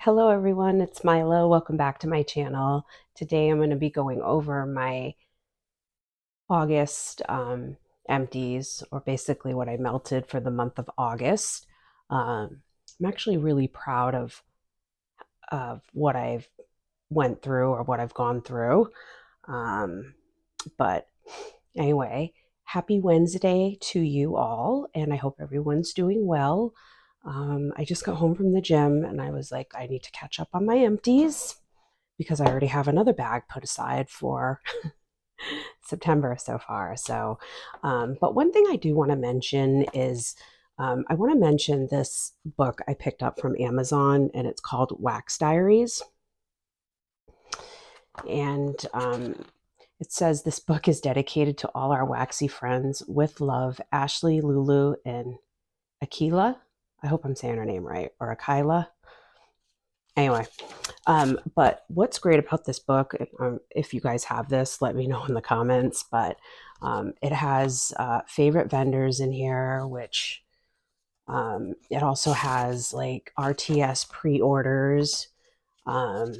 Hello everyone, it's Myla. Welcome back to my channel. Today I'm going to be going over my August empties, or basically what I melted for the month of August. I'm actually really proud of what I've went through or what I've gone through. Um, but anyway, happy Wednesday to you all, and I hope everyone's doing well. I just got home from the gym and I was like, I need to catch up on my empties because I already have another bag put aside for September so far. But one thing I do want to mention is I want to mention this book I picked up from Amazon, and it's called Wax Diaries. And it says this book is dedicated to all our waxy friends. With love, Ashley, Lulu, and Akila. I hope I'm saying her name right, or Akila. Anyway, but what's great about this book, if you guys have this, let me know in the comments. But it has favorite vendors in here, which it also has like RTS pre-orders, um,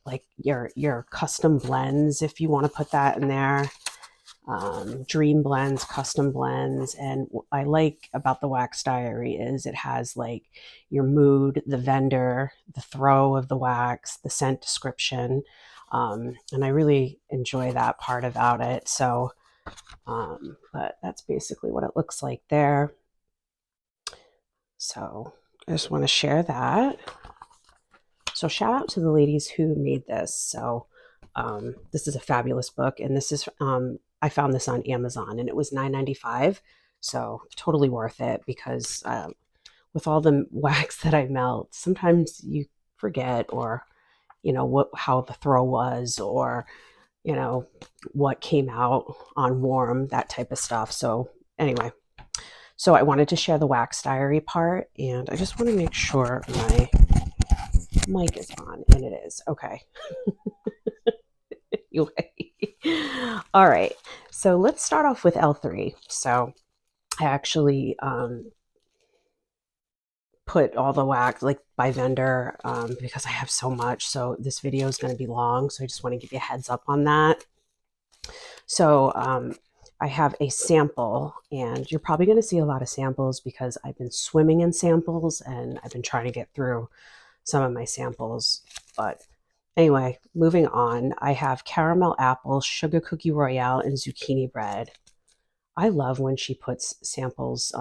like your custom blends if you want to put that in there. Dream blends, custom blends. And what I like about the Wax Diary is it has like your mood, the vendor, the throw of the wax, the scent description. And I really enjoy that part about it. But that's basically what it looks like there. So I just want to share that. So shout out to the ladies who made this. So this is a fabulous book, and this is I found this on Amazon, and it was $9.95, so totally worth it because with all the wax that I melt, sometimes you forget, or how the throw was, or what came out on warm, that type of stuff. So anyway, so I wanted to share the Wax Diary part, and I just want to make sure my mic is on, and it is. Okay. All right. So let's start off with L3. So I actually put all the wax like by vendor because I have so much. So this video is going to be long. So I just want to give you a heads up on that. So I have a sample, and you're probably going to see a lot of samples because I've been swimming in samples and I've been trying to get through some of my samples. But anyway, moving on, I have caramel apple, sugar cookie royale, and zucchini bread. I love when she puts samples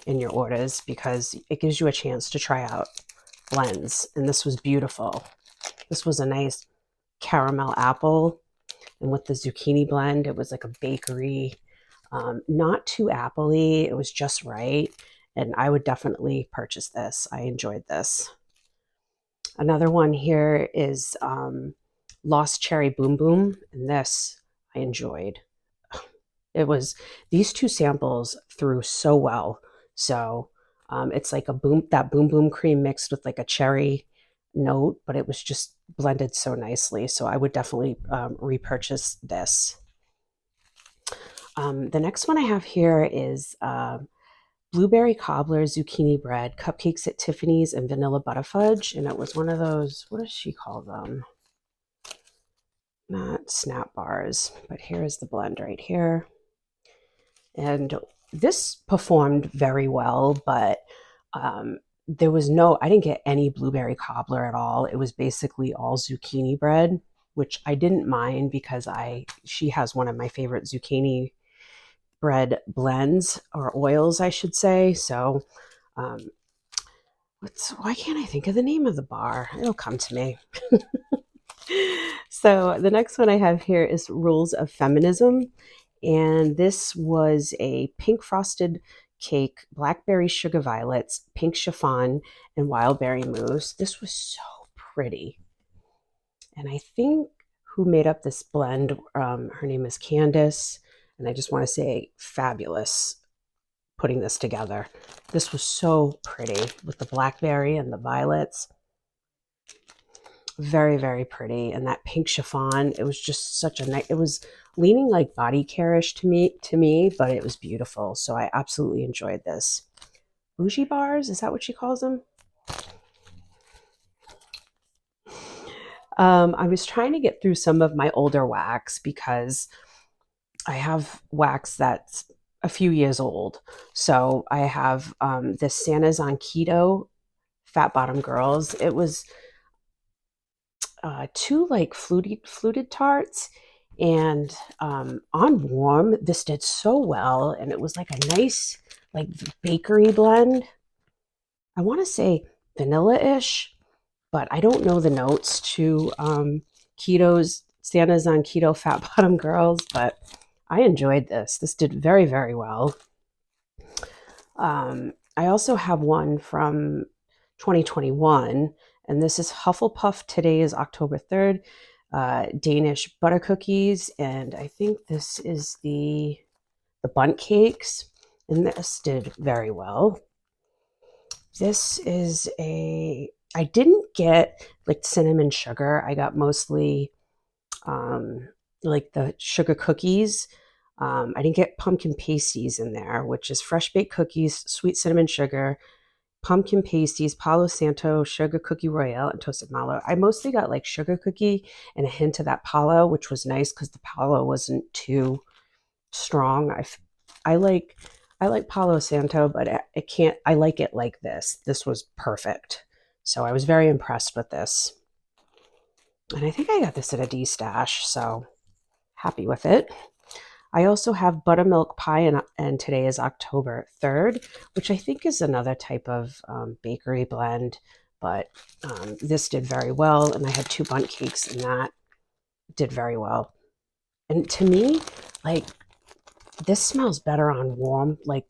in your orders because it gives you a chance to try out blends. And this was beautiful. This was a nice caramel apple, and with the zucchini blend, it was like a bakery, not too appley. It was just right, and I would definitely purchase this. I enjoyed this. Another one here is Lost Cherry Boom Boom, and this I enjoyed. It was, these two samples threw so well. So it's like that boom boom cream mixed with like a cherry note, but it was just blended so nicely. So I would definitely repurchase this. The next one I have here is blueberry cobbler, zucchini bread, cupcakes at Tiffany's, and vanilla butterfudge. And it was one of those, what does she call them? Not snap bars, but here's the blend right here. And this performed very well, but there was I didn't get any blueberry cobbler at all. It was basically all zucchini bread, which I didn't mind because she has one of my favorite zucchini bread blends, or oils, I should say. So why can't I think of the name of the bar? It'll come to me. So the next one I have here is Rules of Feminism. And this was a pink frosted cake, blackberry sugar violets, pink chiffon, and wild berry mousse. This was so pretty. And I think who made up this blend, her name is Candace. And I just want to say fabulous putting this together. This was so pretty with the blackberry and the violets. Very, very pretty. And that pink chiffon, it was just such a nice, it was leaning like body care-ish to me, but it was beautiful. So I absolutely enjoyed this. Bougie bars, is that what she calls them? I was trying to get through some of my older wax because I have wax that's a few years old. So I have this Santa's on Keto Fat Bottom Girls. It was two like fluted tarts, and on warm, this did so well, and it was like a nice like bakery blend. I want to say vanilla-ish, but I don't know the notes to Keto's Santa's on Keto Fat Bottom Girls, but I enjoyed this. This did very, very well. I also have one from 2021, and this is Hufflepuff. Today is October 3rd, Danish butter cookies, and I think this is the bundt cakes, and this did very well. This is I didn't get like cinnamon sugar. I got mostly like the sugar cookies. I didn't get pumpkin pasties in there, which is fresh baked cookies, sweet cinnamon sugar, pumpkin pasties, Palo Santo, sugar cookie royale, and toasted mallow. I mostly got like sugar cookie and a hint of that Palo, which was nice because the Palo wasn't too strong. I like I like Palo Santo, but it can't. I like it like this. This was perfect. So I was very impressed with this, and I think I got this at a D stash. So happy with it. I also have buttermilk pie, and today is October 3rd, which I think is another type of bakery blend, but this did very well, and I had two bundt cakes, and that did very well. And to me, like, this smells better on warm. Like,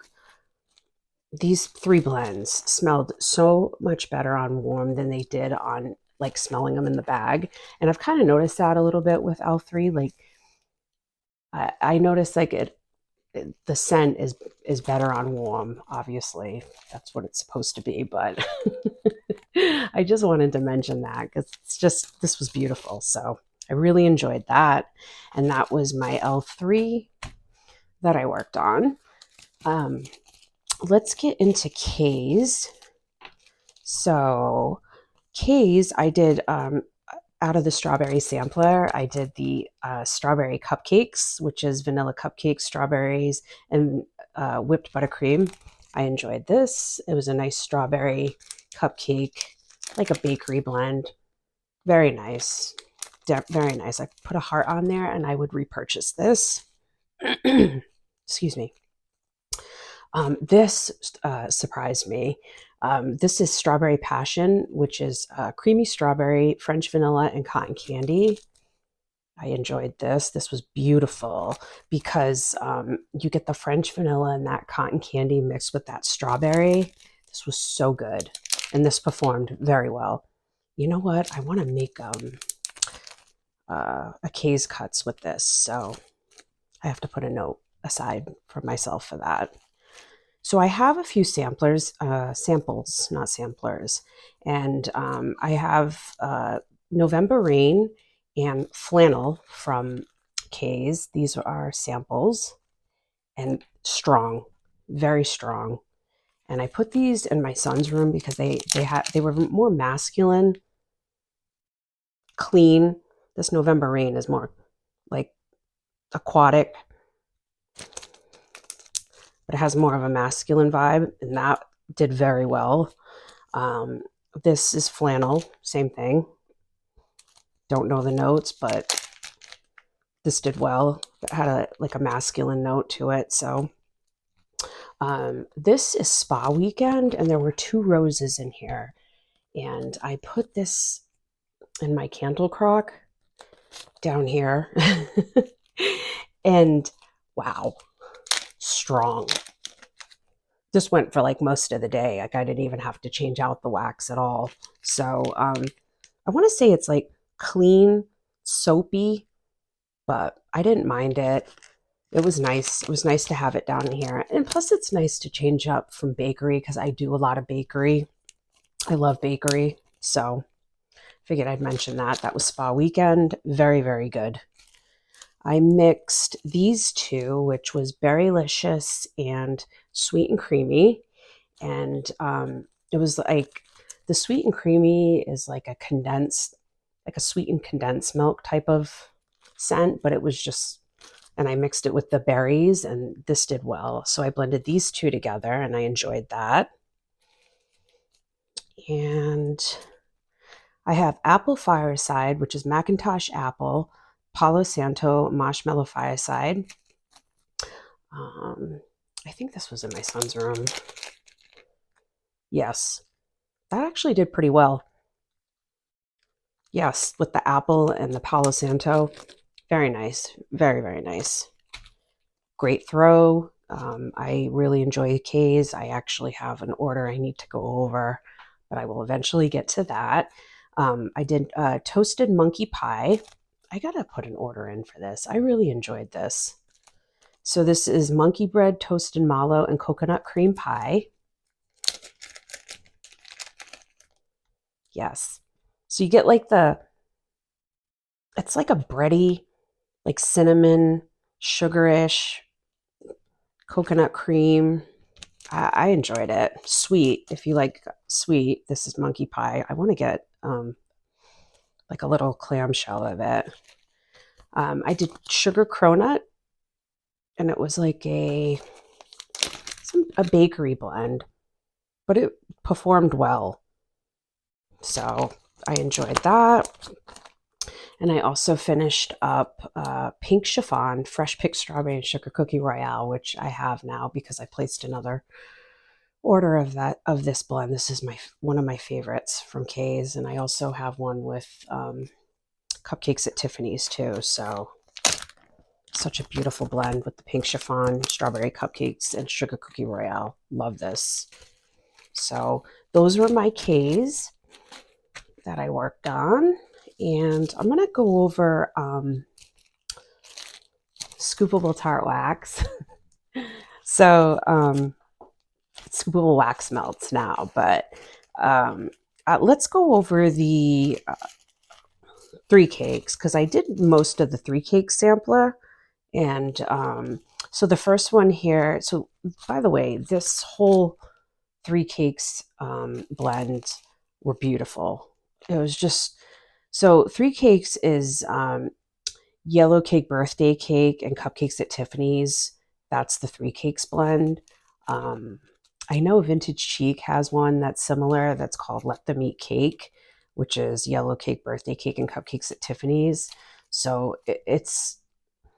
these three blends smelled so much better on warm than they did on, like, smelling them in the bag. And I've kind of noticed that a little bit with L3. Like, I noticed, like, the scent is better on warm. Obviously that's what it's supposed to be, but I just wanted to mention that because it's just, this was beautiful. So I really enjoyed that, and that was my L3 that I worked on. Let's get into K's. So K's, I did out of the strawberry sampler, I did the strawberry cupcakes, which is vanilla cupcakes, strawberries, and whipped buttercream. I enjoyed this. It was a nice strawberry cupcake, like a bakery blend. Very nice. Very nice. I put a heart on there, and I would repurchase this. Excuse me. This surprised me. This is Strawberry Passion, which is creamy strawberry, French vanilla, and cotton candy. I enjoyed this. This was beautiful because you get the French vanilla and that cotton candy mixed with that strawberry. This was so good, and this performed very well. You know what? I want to make a K's cuts with this, so I have to put a note aside for myself for that. So I have a few samples, not samplers, and I have November Rain and Flannel from K's. These are samples, and strong, very strong. And I put these in my son's room because they were more masculine, clean. This November Rain is more like aquatic, but it has more of a masculine vibe, and that did very well. This is Flannel, same thing. Don't know the notes, but this did well. It had like a masculine note to it. So this is Spa Weekend, and there were two roses in here. And I put this in my candle crock down here. And wow, strong. This went for like most of the day. Like, I didn't even have to change out the wax at all. So I want to say it's like clean, soapy, but I didn't mind it. It was nice. It was nice to have it down here. And plus it's nice to change up from bakery because I do a lot of bakery. I love bakery. So figured I'd mention that. That was Spa Weekend. Very, very good. I mixed these two, which was Berrylicious and Sweet and Creamy. And it was like, the Sweet and Creamy is like a condensed like a sweetened condensed milk type of scent, but it was just, and I mixed it with the berries and this did well. So I blended these two together and I enjoyed that. And I have apple fireside, which is Macintosh apple, Palo Santo marshmallow fireside. I think this was in my son's room. Yes, that actually did pretty well. Yes, with the apple and the Palo Santo. Very nice. Very, very nice. Great throw. I really enjoy K's. I actually have an order I need to go over, but I will eventually get to that. I did toasted monkey pie. I gotta put an order in for this. I really enjoyed this. So this is monkey bread, toasted mallow, and coconut cream pie. Yes. So you get like it's like a bready, like cinnamon, sugarish, coconut cream. I enjoyed it. Sweet. If you like sweet, this is monkey pie. I want to get like a little clamshell of it. I did sugar cronut, and it was like a bakery blend, but it performed well. So I enjoyed that. And I also finished up pink chiffon, fresh picked strawberry and sugar cookie royale, which I have now because I placed another order of this blend. This is one of my favorites from K's, and I also have one with cupcakes at Tiffany's too. So such a beautiful blend with the pink chiffon, strawberry cupcakes, and sugar cookie royale. Love this. So those were my K's that I worked on. And I'm going to go over scoopable tart wax. So scoopable wax melts now, but let's go over the 3 cakes because I did most of the 3 cake sampler. And so the first one here, so by the way, this whole 3 cakes blend were beautiful. It was just, so 3 cakes is yellow cake birthday cake and cupcakes at Tiffany's. That's the 3 cakes blend. I know Vintage Cheek has one that's similar that's called Let Them Eat Cake, which is yellow cake birthday cake and cupcakes at Tiffany's. So it's, I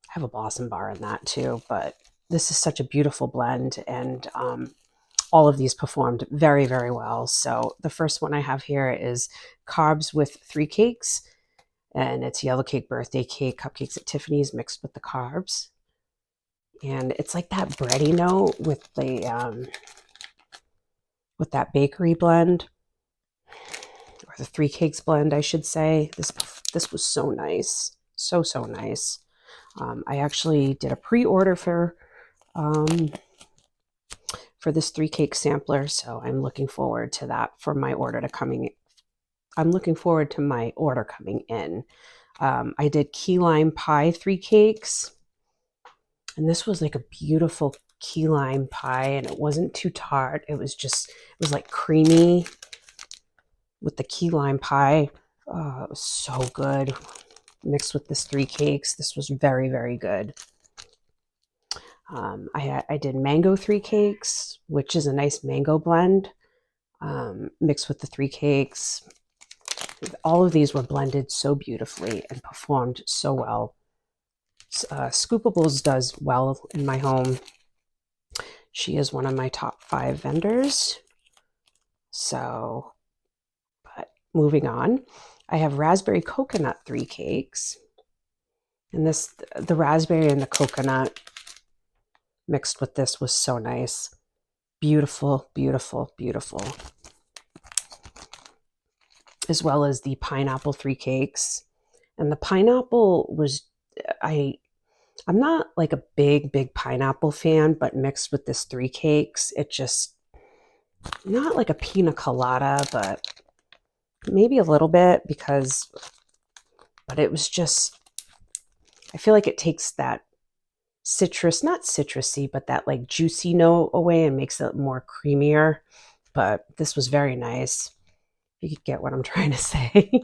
have a Blossom bar in that too, but this is such a beautiful blend, and all of these performed very, very well. So the first one I have here is carbs with 3 cakes, and it's yellow cake birthday cake, cupcakes at Tiffany's mixed with the carbs. And it's like that bready note with the with that bakery blend, or the 3 cakes blend, I should say. This was so nice, so nice. I actually did a pre-order for this 3 cake sampler, so I'm looking forward to that for my order to coming. I'm looking forward to my order coming in. I did key lime pie 3 cakes, and this was like a beautiful key lime pie, and it wasn't too tart. It was like creamy with the key lime pie. Oh, it was so good. Mixed with this 3 cakes, this was very, very good. I did mango 3 cakes, which is a nice mango blend, mixed with the 3 cakes. All of these were blended so beautifully and performed so well. Scoopables does well in my home. She is one of my top 5 vendors. So, but moving on, I have raspberry coconut 3 cakes. And the raspberry and the coconut mixed with this was so nice. Beautiful, beautiful, beautiful. As well as the pineapple 3 cakes. And the pineapple was, I'm not like a big pineapple fan, but mixed with this 3 cakes, it just, not like a pina colada, but maybe a little bit but it was just, I feel like it takes that citrus, not citrusy, but that like juicy note away and makes it more creamier. But this was very nice. You could get what I'm trying to say.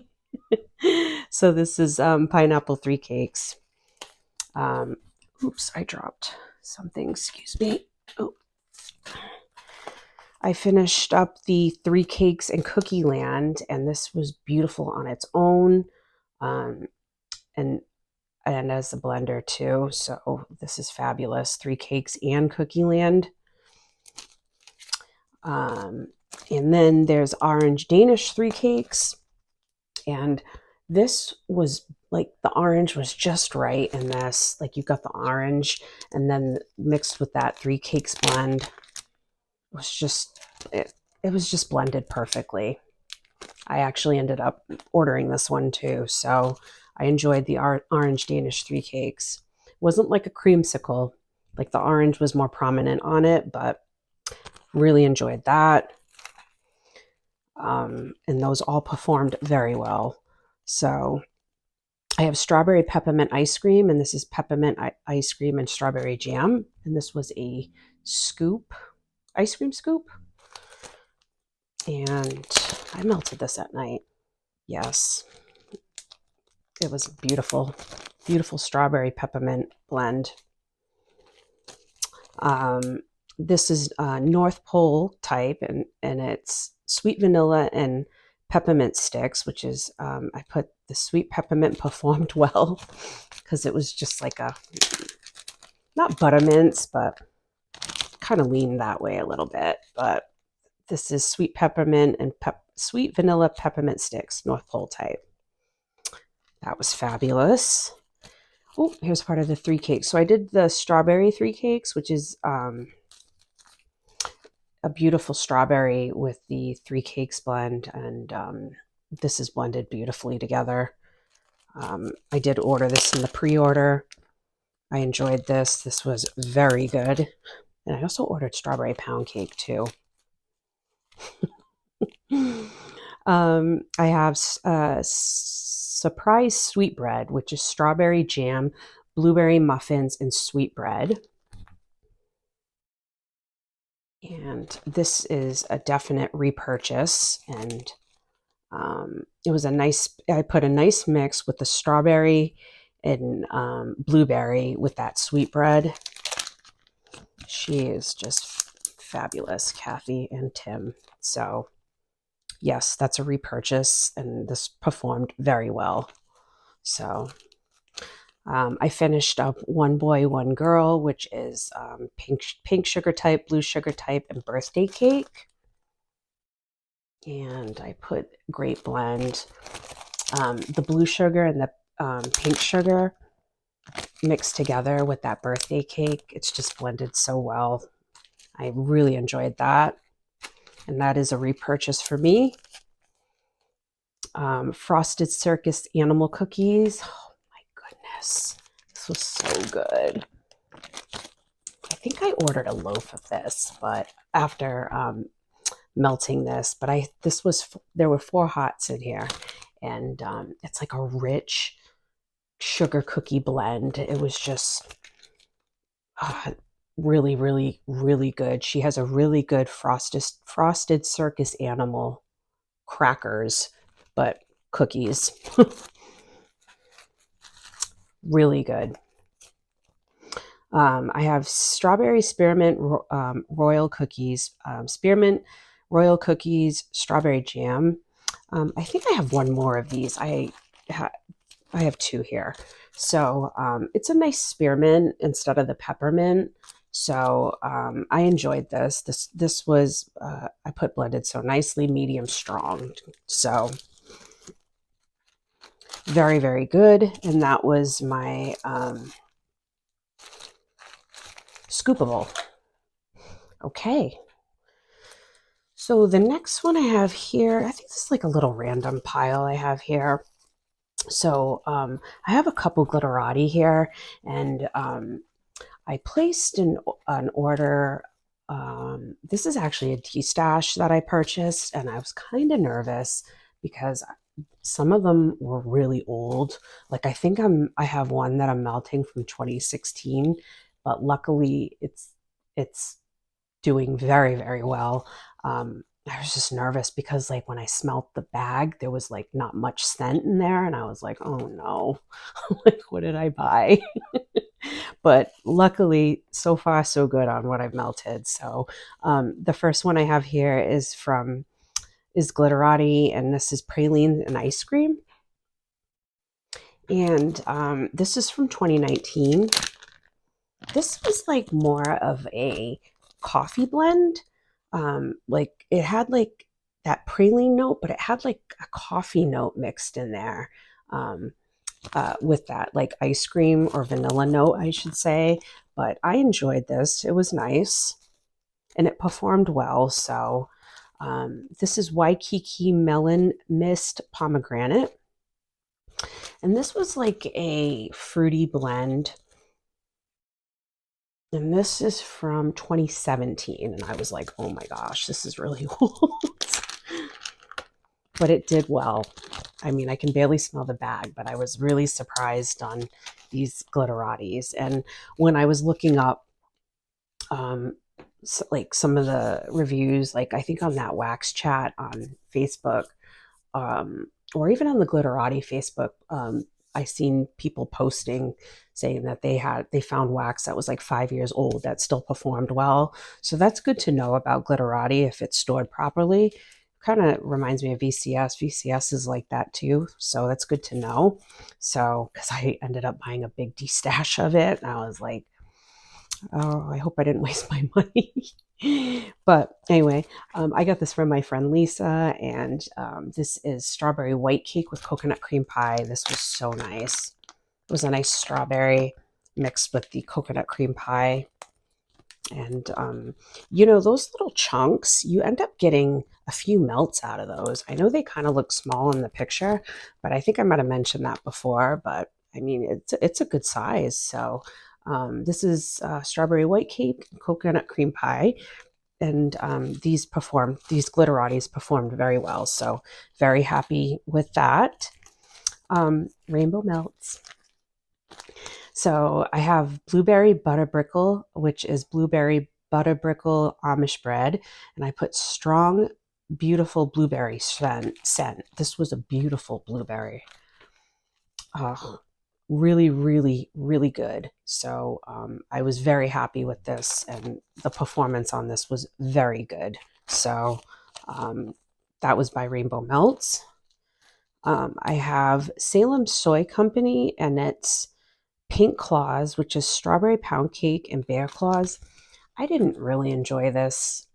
So this is pineapple three cakes. Um, oops, I dropped something. Excuse me. Oh, I finished up the three cakes in Cookie Land, and this was beautiful on its own, um, and as a blender too. So this is fabulous. Three cakes and Cookie Land. Um, and then there's orange Danish three cakes, and this was like the orange was just right in this. Like you got the orange, and then mixed with that three cakes blend was just it. It was just blended perfectly. I actually ended up ordering this one too, so I enjoyed the orange Danish three cakes. It wasn't like a creamsicle, like the orange was more prominent on it, but really enjoyed that. And those all performed very well. So I have strawberry peppermint ice cream, and this is peppermint ice cream and strawberry jam. And this was a scoop, ice cream scoop. And I melted this at night. Yes, it was beautiful, beautiful strawberry peppermint blend. This is North Pole type, and it's sweet vanilla and peppermint sticks, which is, I put the sweet peppermint performed well because it was just like a, not buttermints, but kind of leaned that way a little bit. But this is sweet peppermint and sweet vanilla peppermint sticks, North Pole type. That was fabulous. Oh, here's part of the three cakes. So I did the strawberry three cakes, which is a beautiful strawberry with the three cakes blend, and this is blended beautifully together. I did order this in the pre-order. I enjoyed this. This was very good. And I also ordered strawberry pound cake too. I have surprise sweetbread, which is strawberry jam, blueberry muffins, and sweetbread. And this is a definite repurchase. And it was a nice, I put a nice mix with the strawberry and blueberry with that sweetbread. She is just fabulous, Kathy and Tim. So yes, that's a repurchase, and this performed very well. So I finished up One Boy, One Girl, which is pink sugar type, blue sugar type, and birthday cake. And I put great blend. The blue sugar and the pink sugar mixed together with that birthday cake. It's just blended so well. I really enjoyed that. And that is a repurchase for me. Frosted Circus animal cookies. Oh my goodness. This was so good. I think I ordered a loaf of this, but after melting this, but there were 4 hots in here, and it's like a rich sugar cookie blend. It was just really, really, really good. She has a really good frosted circus animal crackers, but cookies. Really good. I have strawberry spearmint royal cookies, spearmint royal cookies, strawberry jam. I think I have one more of these. I have 2 here. So it's a nice spearmint instead of the peppermint. So I enjoyed this. This was, I put blended so nicely, medium strong. So very, very good. And that was my scoopable. Okay. So the next one I have here, I think this is like a little random pile I have here. So I have a couple glitterati here, and I placed an order. This is actually a tea stash that I purchased, and I was kind of nervous because some of them were really old. Like I think I have one that I'm melting from 2016, but luckily it's doing very, very well. I was just nervous because like when I smelt the bag, there was like not much scent in there. And I was like, oh no, like what did I buy? But luckily, so far, so good on what I've melted. So the first one I have here is Glitterati, and this is praline and ice cream. And this is from 2019. This was like more of a coffee blend. Like it had like that praline note, but it had like a coffee note mixed in there with that like ice cream or vanilla note, I should say. But I enjoyed this. It was nice and it performed well. So this is Waikiki Melon Mist Pomegranate. And this was like a fruity blend. And this is from 2017. And I was like, oh my gosh, this is really old. But it did well. I mean, I can barely smell the bag, but I was really surprised on these Glitterati's. And when I was looking up like some of the reviews, like I think on that wax chat on Facebook, or even on the Glitterati Facebook, I seen people posting saying that they found wax that was like 5 years old that still performed well. So that's good to know about Glitterati if it's stored properly. Kind of reminds me of VCS. VCS is like that too, so that's good to know. So because I ended up buying a big destash of it, and I was like, oh, I hope I didn't waste my money. But anyway, I got this from my friend Lisa, and this is strawberry white cake with coconut cream pie. This was so nice. It was a nice strawberry mixed with the coconut cream pie. And, you know, those little chunks, you end up getting a few melts out of those. I know they kind of look small in the picture, but I think I might have mentioned that before. But I mean, it's a good size. So this is strawberry white cake, coconut cream pie. And these Glitterati's performed very well. So very happy with that. Rainbow melts. So I have blueberry butterbrickle, which is blueberry butterbrickle Amish bread, and I put strong, beautiful blueberry scent. This was a beautiful blueberry. Really, really, really good. So I was very happy with this, and the performance on this was very good. So that was by Rainbow Melts. I have Salem Soy Company, and it's Pink Claws, which is strawberry pound cake and bear claws. I didn't really enjoy this.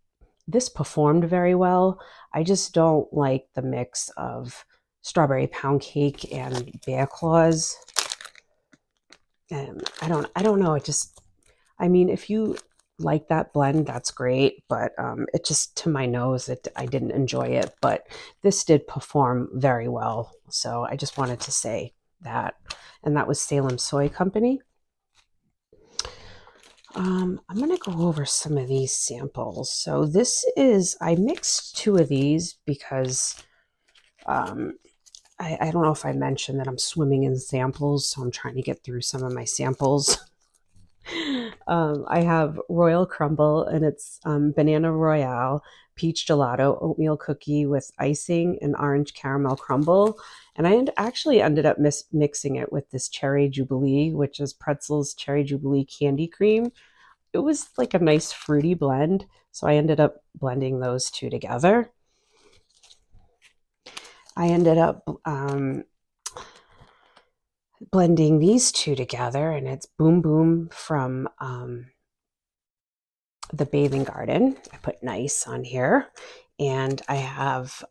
This performed very well. I just don't like the mix of strawberry pound cake and bear claws. And I don't know. I mean, if you like that blend, that's great. But it just, to my nose, I didn't enjoy it. But this did perform very well. So I just wanted to say that. And that was Salem Soy Company. I'm going to go over some of these samples. So I mixed two of these because I don't know if I mentioned that I'm swimming in samples, so I'm trying to get through some of my samples. I have Royal Crumble, and it's Banana Royale, Peach Gelato, Oatmeal Cookie with icing, and Orange Caramel Crumble. And I actually ended up mixing it with this Cherry Jubilee, which is Pretzel's Cherry Jubilee Candy Cream. It was like a nice fruity blend, so I ended up blending those two together. I ended up blending these two together, and it's Boom Boom from the Bathing Garden. I put nice on here. And I have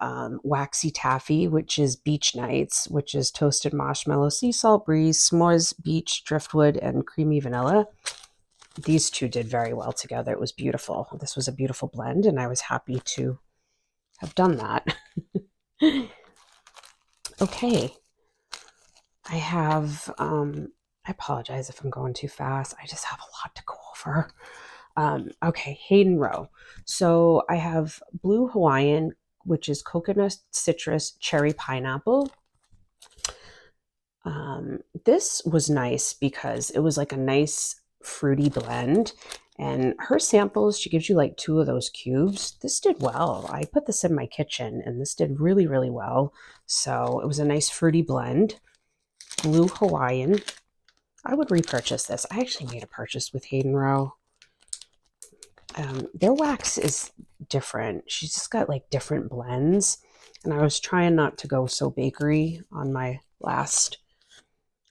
Waxy Taffy, which is Beach Nights, which is toasted marshmallow, sea salt breeze, s'mores, beach, driftwood, and creamy vanilla. These two did very well together. It was beautiful. This was a beautiful blend, and I was happy to have done that. Okay. I have, I apologize if I'm going too fast. I just have a lot to go over. Okay, Hayden Row. So I have Blue Hawaiian, which is coconut, citrus, cherry, pineapple. This was nice because it was like a nice fruity blend, And her samples, she gives you like 2 of those cubes. This did well. I put this in my kitchen and this did really, really well. So it was a nice fruity blend. Blue Hawaiian. I would repurchase this. I actually made a purchase with Hayden Rowe. Their wax is different. She's just got like different blends. And I was trying not to go so bakery on my last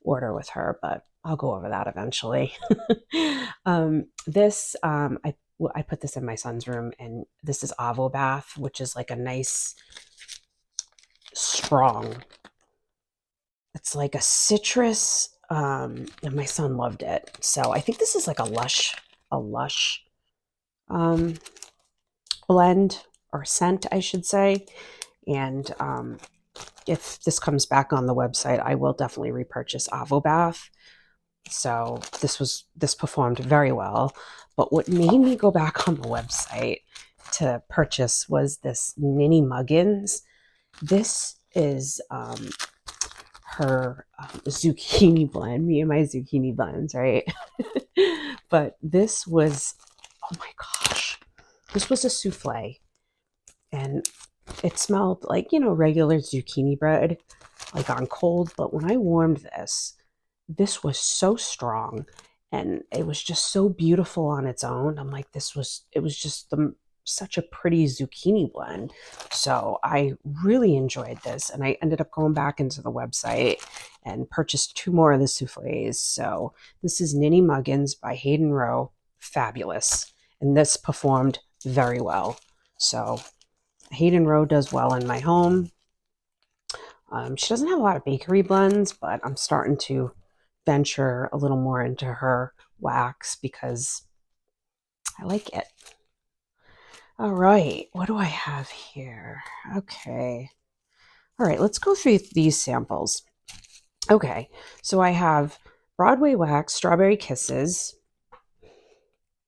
order with her, but I'll go over that eventually. I put this in my son's room, and this is Avo Bath, which is like a nice, strong. It's like a citrus, and my son loved it. So I think this is like a lush um, blend or scent, I should say. And if this comes back on the website, I will definitely repurchase Avo Bath. So this performed very well. But what made me go back on the website to purchase was this Ninny Muggins. This is her zucchini blend, me and my zucchini blends, right? But this was, oh my gosh, this was a souffle. And it smelled like, regular zucchini bread, like on cold. But when I warmed this was so strong and it was just so beautiful on its own. I'm like, it was just such a pretty zucchini blend. So I really enjoyed this. And I ended up going back into the website and purchased 2 more of the souffles. So this is Ninny Muggins by Hayden Rowe. Fabulous. And this performed very well. So Hayden Rowe does well in my home. She doesn't have a lot of bakery blends, but I'm starting to venture a little more into her wax because I like it. All right, what do I have here? Okay. All right, let's go through these samples. Okay, so I have Broadway Wax Strawberry Kisses.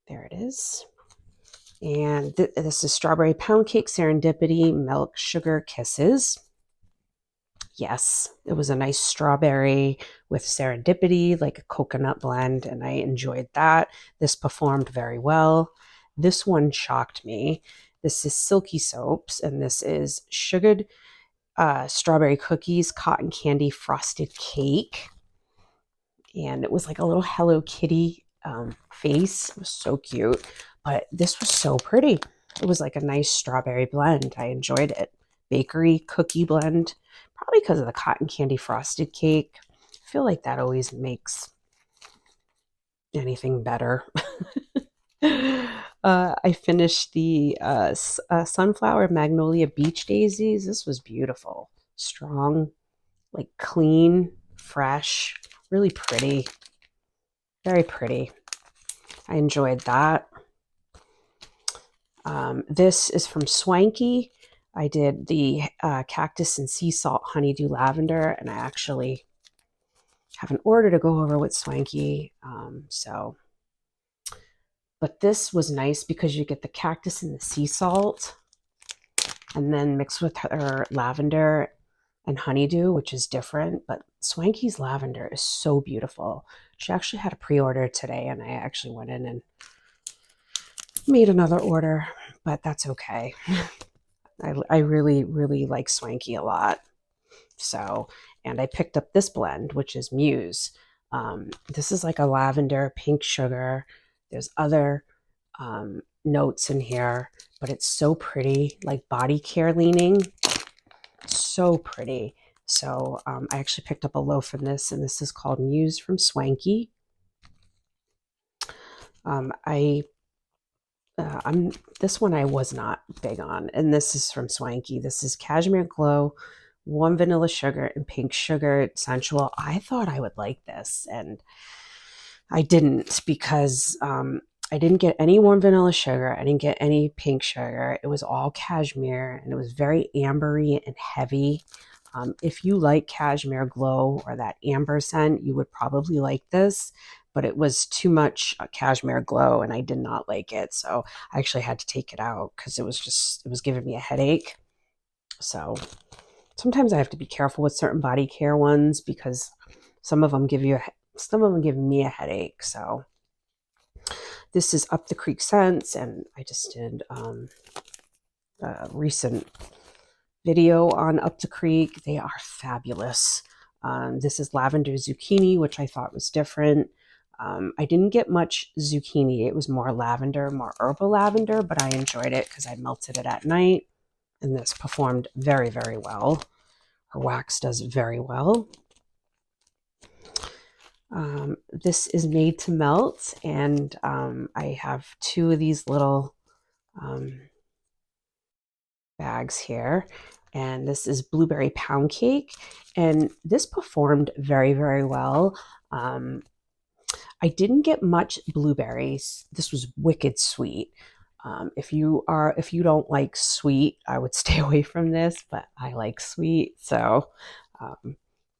There it is. And this is Strawberry Pound Cake Serendipity Milk Sugar Kisses. Yes, it was a nice strawberry with serendipity, like a coconut blend, and I enjoyed that. This performed very well. This one shocked me. This is Silky Soaps, and this is sugared strawberry cookies, cotton candy frosted cake. And it was like a little Hello Kitty face. It was so cute, but this was so pretty. It was like a nice strawberry blend. I enjoyed it. Bakery cookie blend, probably because of the cotton candy frosted cake. I feel like that always makes anything better. I finished the Sunflower Magnolia Beach Daisies. This was beautiful. Strong, like clean, fresh, really pretty. Very pretty. I enjoyed that. This is from Swanky. I did the Cactus and Sea Salt Honeydew Lavender, and I actually have an order to go over with Swanky. But this was nice because you get the cactus and the sea salt, and then mixed with her lavender and honeydew, which is different. But Swanky's lavender is so beautiful. She actually had a pre-order today, and I actually went in and made another order, but that's okay. I really, really like Swanky a lot. So, and I picked up this blend, which is Muse. This is like a lavender, pink sugar. There's other notes in here, but it's so pretty, like body care leaning. So pretty. So I actually picked up a loaf from this, and this is called Muse from Swanky. This one I was not big on, and this is from Swanky. This is Cashmere Glow, warm vanilla sugar and pink sugar sensual. I thought I would like this, and I didn't because I didn't get any warm vanilla sugar. I didn't get any pink sugar. It was all cashmere, and it was very ambery and heavy. If you like Cashmere Glow or that amber scent, you would probably like this, but it was too much Cashmere Glow, and I did not like it. So I actually had to take it out because it was giving me a headache. So sometimes I have to be careful with certain body care ones because some of them give me a headache. So This is Up the Creek Scents, and I just did a recent video on Up the Creek. They are fabulous. This is lavender zucchini, which I thought was different. I didn't get much zucchini. It was more lavender, more herbal lavender, but I enjoyed it because I melted it at night, and this performed very, very well. Her wax does very well. This is made to melt, and I have two of these little bags here, and this is blueberry pound cake, and this performed very, very well. I didn't get much blueberries. This was wicked sweet. If you don't like sweet, I would stay away from this, but I like sweet. So,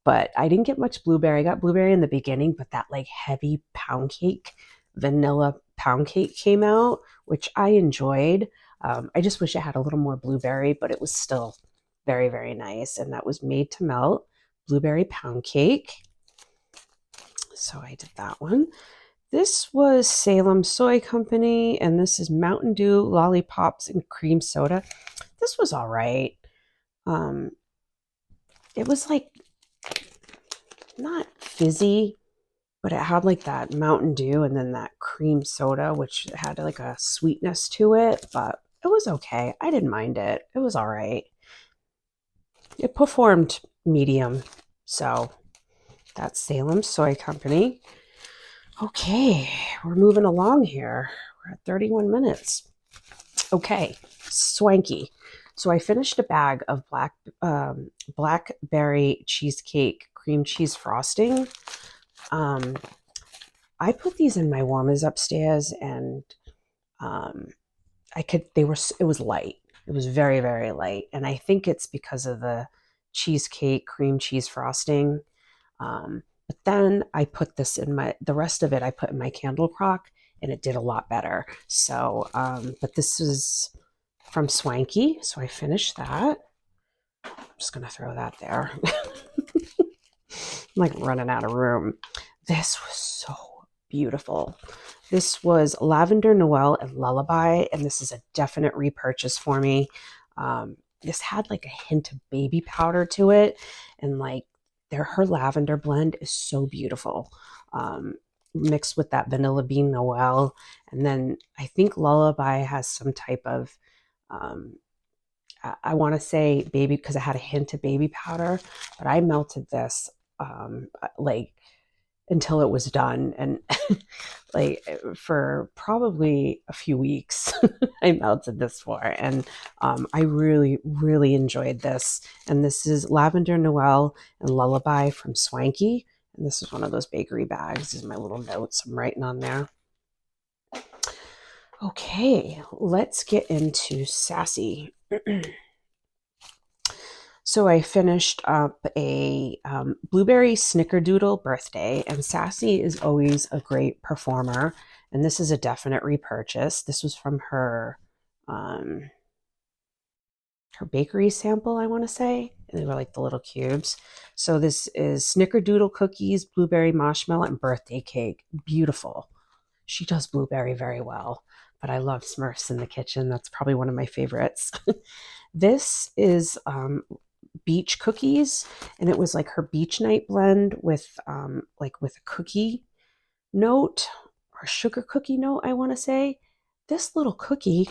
but I didn't get much blueberry. I got blueberry in the beginning, but that like heavy pound cake, vanilla pound cake came out, which I enjoyed. I just wish it had a little more blueberry, but it was still very, very nice. And that was made to melt blueberry pound cake. So I did that one. This was Salem Soy Company, and this is Mountain Dew lollipops and cream soda. This was all right. It was like not fizzy, but it had like that Mountain Dew and then that cream soda, which had like a sweetness to it, but it was okay. I didn't mind it. It was all right. It performed medium. So that's Salem Soy Company. Okay, we're moving along here. We're at 31 minutes. Okay, Swanky. So I finished a bag of blackberry cheesecake cream cheese frosting. I put these in my warmers upstairs, and it was light. It was very, very light, and I think it's because of the cheesecake cream cheese frosting. But then I put the rest of it I put in my candle crock, and it did a lot better. So, but this is from Swanky, so I finished that. I'm just gonna throw that there. I'm like running out of room. This was so beautiful. This was Lavender Noel and Lullaby, and this is a definite repurchase for me. This had like a hint of baby powder to it, and like her lavender blend is so beautiful. Mixed with that vanilla bean Noel, and then I think Lullaby has some type of I want to say baby because it had a hint of baby powder, but I melted this like until it was done, and like for probably a few weeks I melted this for, and I really, really enjoyed this. And this is Lavender Noel and Lullaby from Swanky, and this is one of those bakery bags. These are my little notes I'm writing on there. Okay, let's get into Sassy. So I finished up a blueberry snickerdoodle birthday, and Sassy is always a great performer, and this is a definite repurchase. This was from her bakery sample, I want to say. And they were like the little cubes. So this is snickerdoodle cookies, blueberry marshmallow, and birthday cake. Beautiful. She does blueberry very well, but I love Smurfs in the kitchen. That's probably one of my favorites. This is beach cookies, and it was like her beach night blend with with a cookie note or sugar cookie note, I want to say. This little cookie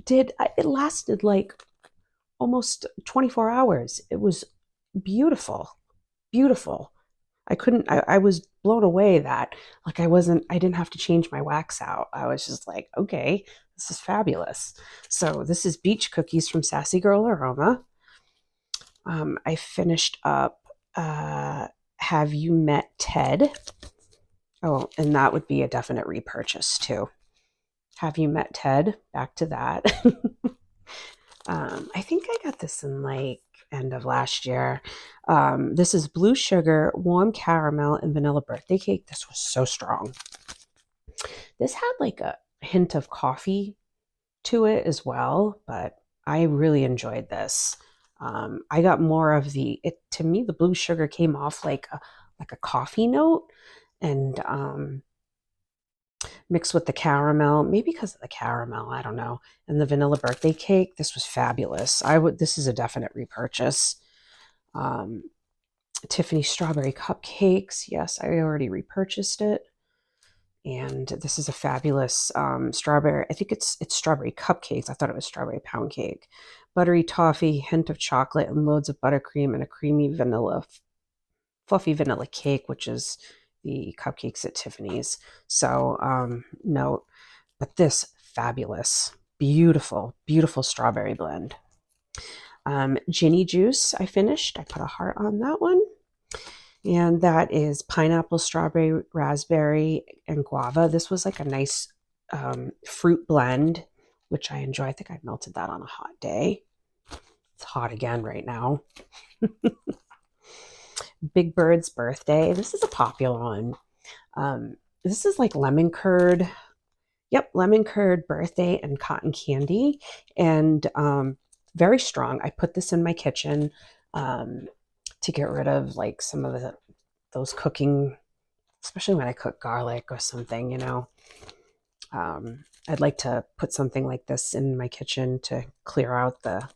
it lasted like almost 24 hours. It was beautiful, beautiful. I was blown away that like I didn't have to change my wax out. I was just like, okay, this is fabulous. So this is beach cookies from Sassy Girl Aroma. I finished up Have You Met Ted? Oh, and that would be a definite repurchase too. Have You Met Ted? Back to that. I think I got this in like end of last year. This is blue sugar, warm caramel, and vanilla birthday cake. This was so strong. This had like a hint of coffee to it as well, but I really enjoyed this. I got more of to me, the blue sugar came off like a coffee note, and mixed with the caramel, maybe because of the caramel, I don't know, and the vanilla birthday cake. This was fabulous. This is a definite repurchase. Um, Tiffany strawberry cupcakes. Yes, I already repurchased it. And this is a fabulous strawberry. I think it's strawberry cupcakes. I thought it was strawberry pound cake. Buttery toffee, hint of chocolate, and loads of buttercream, and a creamy vanilla, fluffy vanilla cake, which is the cupcakes at Tiffany's. So no, but this fabulous, beautiful, beautiful strawberry blend. Ginny juice I finished. I put a heart on that one. And that is pineapple, strawberry, raspberry, and guava. This was like a nice fruit blend, which I enjoy. I think I melted that on a hot day. It's hot again right now. Big Bird's birthday. This is a popular one. This is like lemon curd. Yep, lemon curd birthday and cotton candy. And very strong. I put this in my kitchen to get rid of like some of those cooking, especially when I cook garlic or something, you know. I'd like to put something like this in my kitchen to clear out the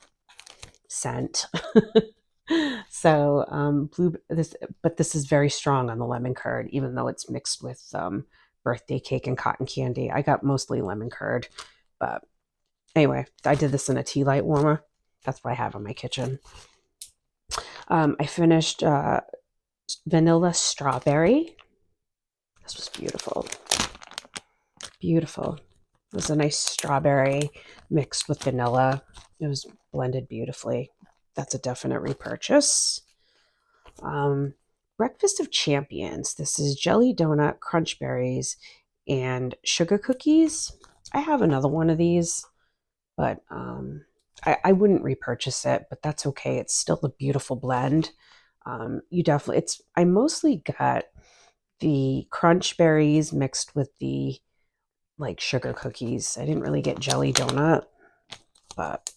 scent. So this is very strong on the lemon curd, even though it's mixed with birthday cake and cotton candy. I got mostly lemon curd, but anyway, I did this in a tea light warmer. That's what I have in my kitchen. I finished vanilla strawberry. This was beautiful. Beautiful. It was a nice strawberry mixed with vanilla. It was blended beautifully. That's a definite repurchase. Breakfast of Champions. This is jelly donut, crunch berries, and sugar cookies. I have another one of these, but I wouldn't repurchase it, but that's okay. It's still a beautiful blend. I mostly got the crunch berries mixed with the like sugar cookies. I didn't really get jelly donut, but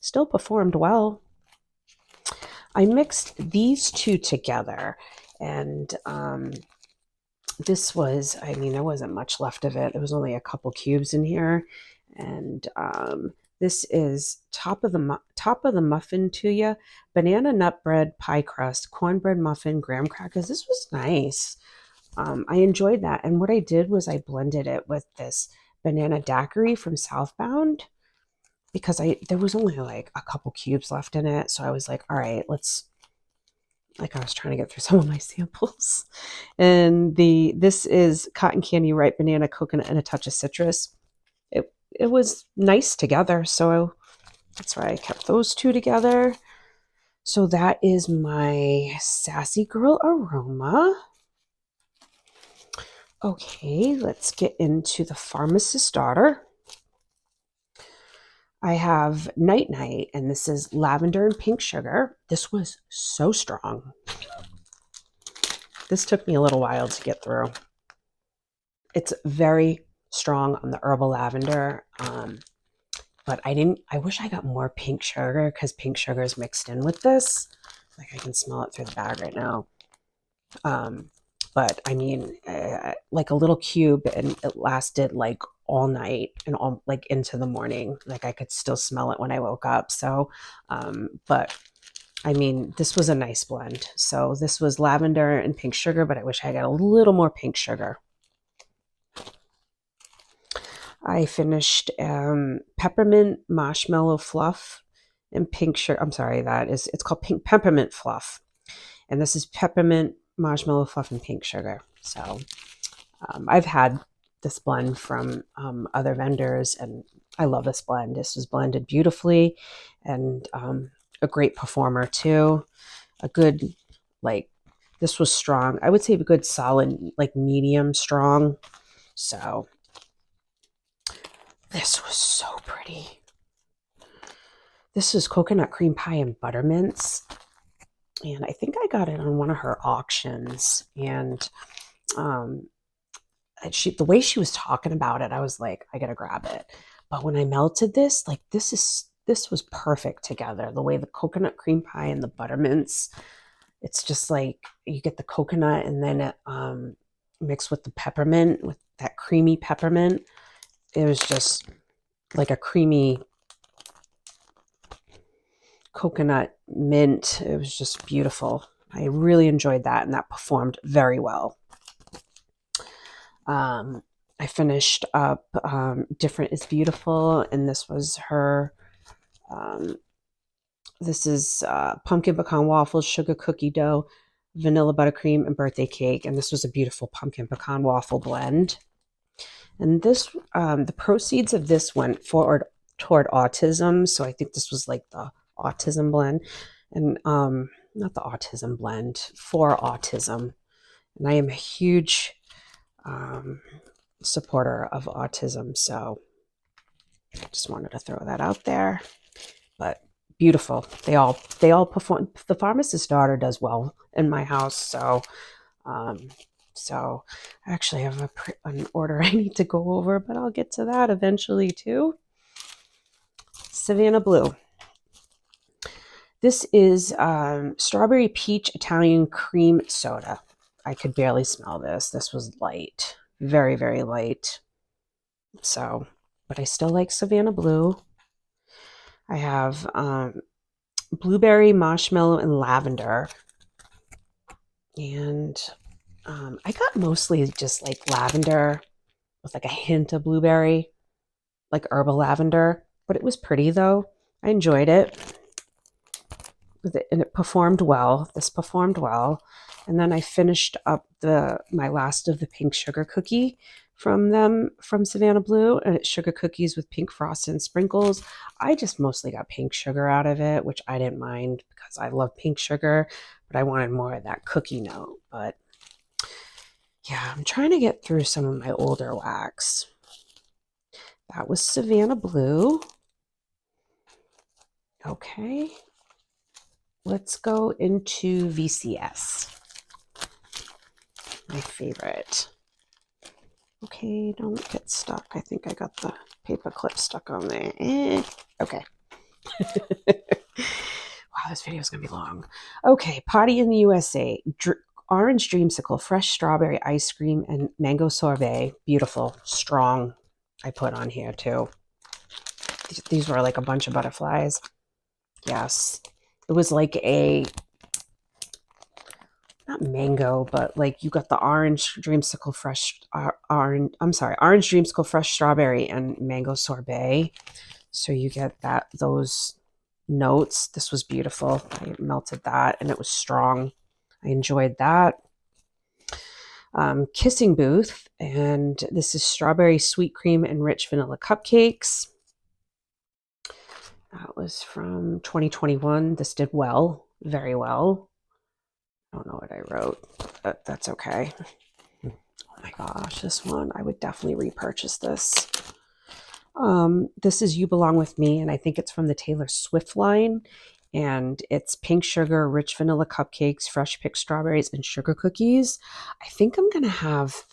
still performed well. I mixed these two together, and this was, I mean, there wasn't much left of it. There was only a couple cubes in here, and this is top of the muffin to you, banana nut bread, pie crust, cornbread muffin, graham crackers. This was nice. I enjoyed that, and what I did was I blended it with this banana daiquiri from Southbound, because there was only like a couple cubes left in it. So I was like, all right, I was trying to get through some of my samples. And this is cotton candy, ripe banana, coconut, and a touch of citrus. It was nice together. So that's why I kept those two together. So that is my Sassy Girl aroma. Okay, let's get into the Pharmacist's Daughter. I have Night Night, and this is lavender and pink sugar. This was so strong. This took me a little while to get through. It's very strong on the herbal lavender, but I wish I got more pink sugar, because pink sugar is mixed in with this. Like, I can smell it through the bag right now. But I mean, like a little cube, and it lasted like all night and all like into the morning. Like, I could still smell it when I woke up. So, but I mean, this was a nice blend. So this was lavender and pink sugar, but I wish I got a little more pink sugar. I finished peppermint marshmallow fluff and pink sugar. I'm sorry, it's called pink peppermint fluff. And this is peppermint marshmallow fluff and pink sugar. So I've had this blend from other vendors, and I love this blend. This was blended beautifully, and a great performer too. A good, like, this was strong. I would say a good solid, like medium strong. So this was so pretty. This is coconut cream pie and buttermints. And I think I got it on one of her auctions. And the way she was talking about it, I was like, I gotta grab it. But when I melted this, like, this was perfect together. The way the coconut cream pie and the buttermints, it's just like you get the coconut, and then mixed with the peppermint, with that creamy peppermint. It was just like a creamy coconut mint. It was just beautiful. I really enjoyed that, and that performed very well. I finished up Different is Beautiful, and this was her. This is pumpkin pecan waffles, sugar cookie dough, vanilla buttercream, and birthday cake. And this was a beautiful pumpkin pecan waffle blend. And this, the proceeds of this went forward toward autism. So I think this was like the autism blend, and not the autism blend, for autism. And I am a huge supporter of autism, so just wanted to throw that out there. But beautiful. They all perform. The pharmacist's daughter does well in my house, so so I actually have an order I need to go over, but I'll get to that eventually too. Savannah Blue. This is strawberry peach Italian cream soda. I could barely smell this. This was light, very, very light. So, but I still like Savannah Blue. I have blueberry, marshmallow, and lavender. And I got mostly just like lavender with like a hint of blueberry, like herbal lavender. But it was pretty though. I enjoyed it. And it performed well. This performed well. And then I finished up my last of the pink sugar cookie from Savannah Blue, and it's sugar cookies with pink frosting and sprinkles. I just mostly got pink sugar out of it, which I didn't mind because I love pink sugar, but I wanted more of that cookie note. But yeah, I'm trying to get through some of my older wax. That was Savannah Blue. Okay. Let's go into VCS. My favorite. Okay, don't get stuck. I think I got the paper clip stuck on there. Okay. Wow, this video is going to be long. Okay, Party in the USA. Orange dreamsicle, fresh strawberry ice cream, and mango sorbet. Beautiful, strong. I put on here too. These were like a bunch of butterflies. Yes. It was like not mango, but like you got the orange dreamsicle fresh, orange dreamsicle fresh strawberry and mango sorbet. So you get those notes. This was beautiful. I melted that and it was strong. I enjoyed that. Kissing Booth, and this is strawberry sweet cream and rich vanilla cupcakes. That was from 2021. This did well, very well. I don't know what I wrote, but that's okay. Oh my gosh, this one, I would definitely repurchase this. This is You Belong With Me, and I think it's from the Taylor Swift line. And it's pink sugar, rich vanilla cupcakes, fresh picked strawberries, and sugar cookies. I think I'm going to have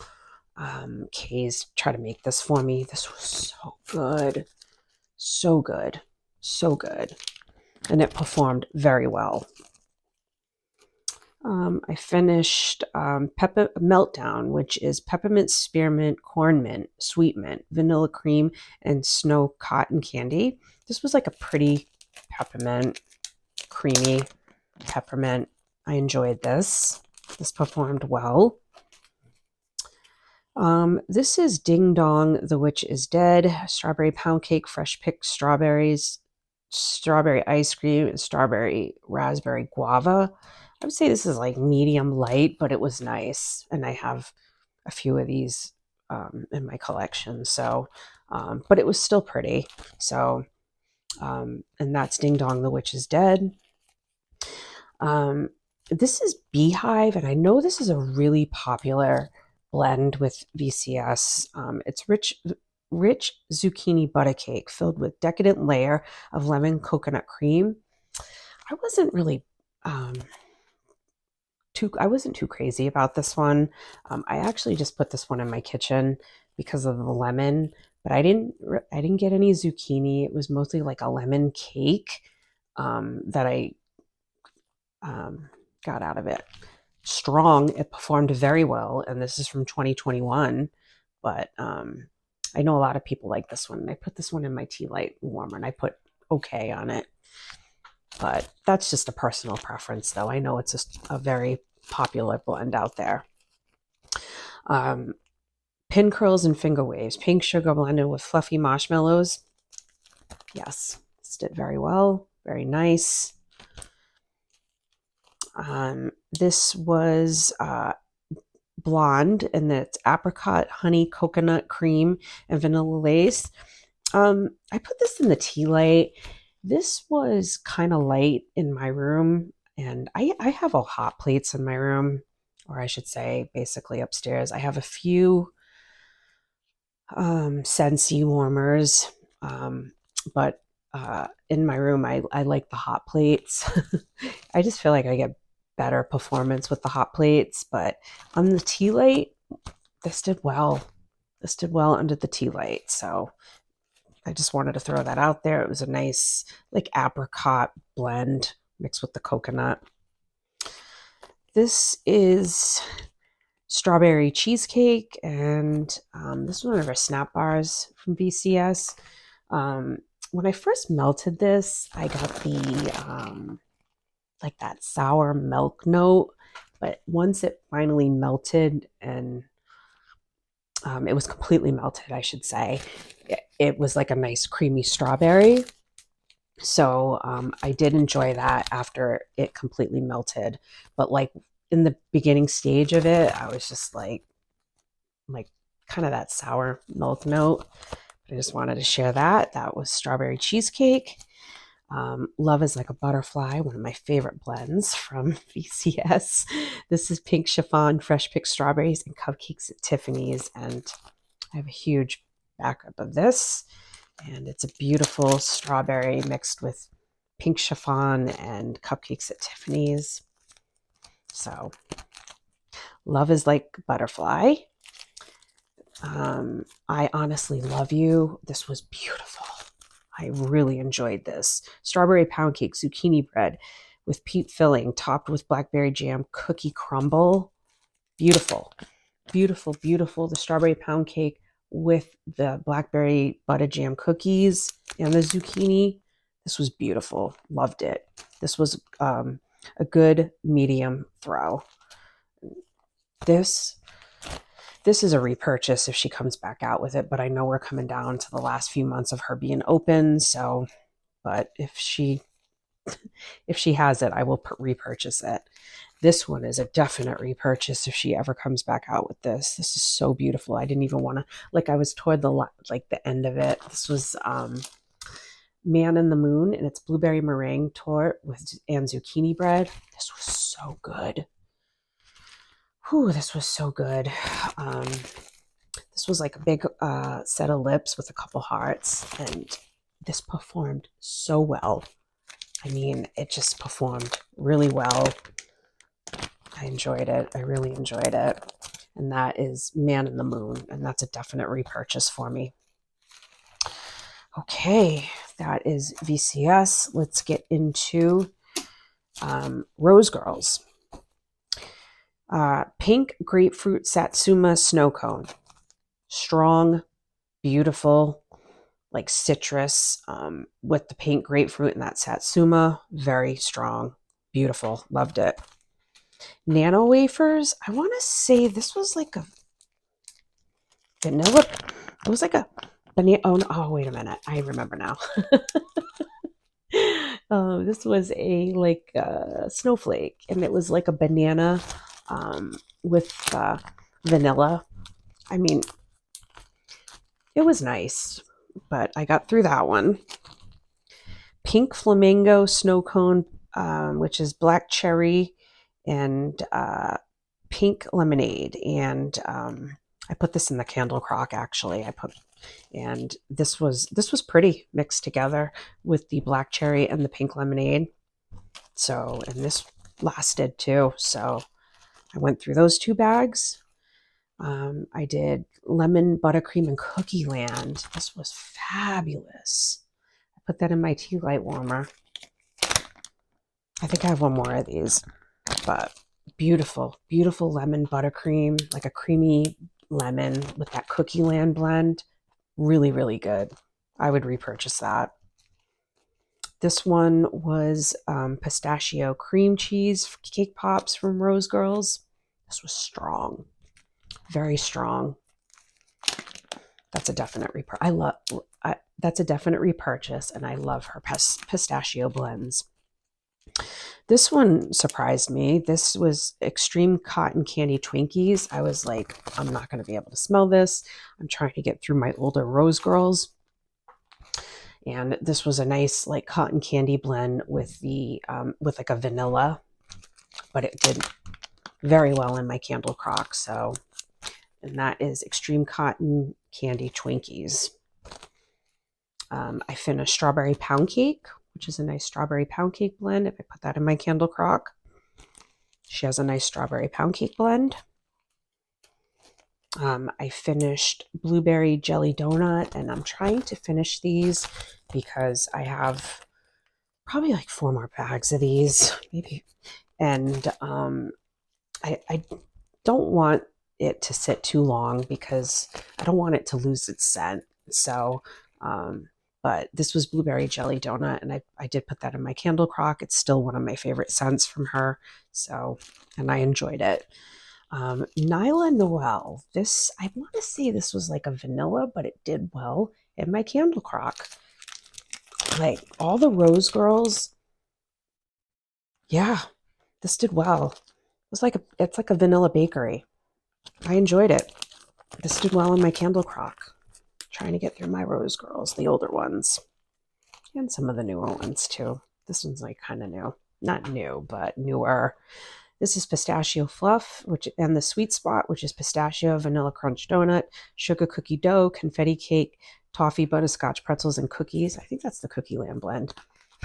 Kay's try to make this for me. This was so good. So good. So good. And it performed very well. I finished Pepper Meltdown, which is peppermint, spearmint, corn mint, sweet mint, vanilla cream, and snow cotton candy. This was like a pretty peppermint, creamy peppermint. I enjoyed this. This performed well. This is Ding Dong, The Witch is Dead, strawberry pound cake, fresh picked strawberries, strawberry ice cream, and strawberry raspberry guava. I would say this is like medium light, but it was nice. And I have a few of these in my collection. So, but it was still pretty. So, and that's Ding Dong, The Witch is Dead. This is Beehive, and I know this is a really popular blend with VCS. It's rich zucchini butter cake filled with decadent layer of lemon coconut cream. I wasn't really too crazy about this one. I actually just put this one in my kitchen because of the lemon, but I didn't get any zucchini. It was mostly like a lemon cake that I got out of it. strong. It performed very well, and this is from 2021. But I know a lot of people like this one. I put this one in my tea light warmer, and I put okay on it. But that's just a personal preference, though. I know it's just a very popular blend out there. Pin curls and finger waves. Pink sugar blended with fluffy marshmallows. Yes, this did very well. Very nice. This was blonde, and it's apricot, honey, coconut cream, and vanilla lace. I put this in the tea light. This was kind of light in my room, and I have all hot plates in my room, or I should say basically upstairs. I have a few Scentsy warmers, but in my room I like the hot plates. I just feel like I get better performance with the hot plates, but on the tea light, this did well. This did well under the tea light, so I just wanted to throw that out there. It was a nice like apricot blend mixed with the coconut. This is strawberry cheesecake, and this is one of our snap bars from VCS. When I first melted this, I got the like that sour milk note, but once it finally melted and it was completely melted, I should say, it was like a nice creamy strawberry. So I did enjoy that after it completely melted, but like in the beginning stage of it, I was just like kind of that sour milk note. I just wanted to share that. That was strawberry cheesecake. Love is Like a Butterfly, one of my favorite blends from VCS. This is pink chiffon, fresh picked strawberries, and cupcakes at Tiffany's. And I have a huge backup of this. And it's a beautiful strawberry mixed with pink chiffon and cupcakes at Tiffany's. So, Love is Like a Butterfly. I Honestly Love You. This was beautiful. I really enjoyed this. Strawberry pound cake, zucchini bread with peat filling, topped with blackberry jam, cookie crumble. Beautiful, beautiful, beautiful. The strawberry pound cake with the blackberry butter jam cookies and the zucchini. This was beautiful. Loved it. This was a good medium throw. This is a repurchase if she comes back out with it, but I know we're coming down to the last few months of her being open. So, but if she has it, I will repurchase it. This one is a definite repurchase if she ever comes back out with this. This is so beautiful. I didn't even want to, like, I was toward the end of it. This was Man in the Moon, and it's blueberry meringue tort and zucchini bread. This was so good. Whew, this was so good. This was like a big set of lips with a couple hearts, and this performed so well. I mean, it just performed really well. I enjoyed it. I really enjoyed it. And that is Man in the Moon, and that's a definite repurchase for me. Okay, that is VCS. Let's get into Rose Girls. Pink grapefruit satsuma snow cone. Strong, beautiful, like citrus with the pink grapefruit and that satsuma. Very strong, beautiful. Loved it. Nano wafers. I want to say this was like a vanilla. It was like a banana. Oh, wait a minute. I remember now. This was a snowflake, and it was like a banana with vanilla. I mean, it was nice, but I got through that one. Pink flamingo snow cone, which is black cherry and pink lemonade, and I put this in the candle crock. Actually, and this was pretty mixed together with the black cherry and the pink lemonade. So, and this lasted too. So I went through those two bags. I did lemon buttercream and cookie land. This was fabulous. I put that in my tea light warmer. I think I have one more of these, but beautiful, beautiful lemon buttercream, like a creamy lemon with that cookie land blend. Really, really good. I would repurchase that. This one was pistachio cream cheese cake pops from Rose Girls. This was strong, very strong. That's a definite that's a definite repurchase, and I love her pistachio blends. This one surprised me. This was Extreme Cotton Candy Twinkies. I was like, I'm not going to be able to smell this. I'm trying to get through my older Rose Girls. And this was a nice like cotton candy blend with the with like a vanilla, but it did very well in my candle crock. So, and that is Extreme Cotton Candy Twinkies. I finished Strawberry Pound Cake, which is a nice strawberry pound cake blend. If I put that in my candle crock, she has a nice strawberry pound cake blend. I finished Blueberry Jelly Donut, and I'm trying to finish these because I have probably like 4 more bags of these, maybe. And I don't want it to sit too long because I don't want it to lose its scent. So, but this was Blueberry Jelly Donut, and I did put that in my candle crock. It's still one of my favorite scents from her. So, and I enjoyed it. Nyla Noel. This, I want to say this was like a vanilla, but it did well in my candle crock. Like all the Rose Girls, yeah, this did well. It's like a vanilla bakery. I enjoyed it. This did well in my candle crock. Trying to get through my Rose Girls, the older ones, and some of the newer ones too. This one's like kind of new, not new, but newer. This is Pistachio Fluff, and the Sweet Spot, which is pistachio, vanilla crunch donut, sugar cookie dough, confetti cake, toffee, butterscotch, pretzels, and cookies. I think that's the Cookie Land blend.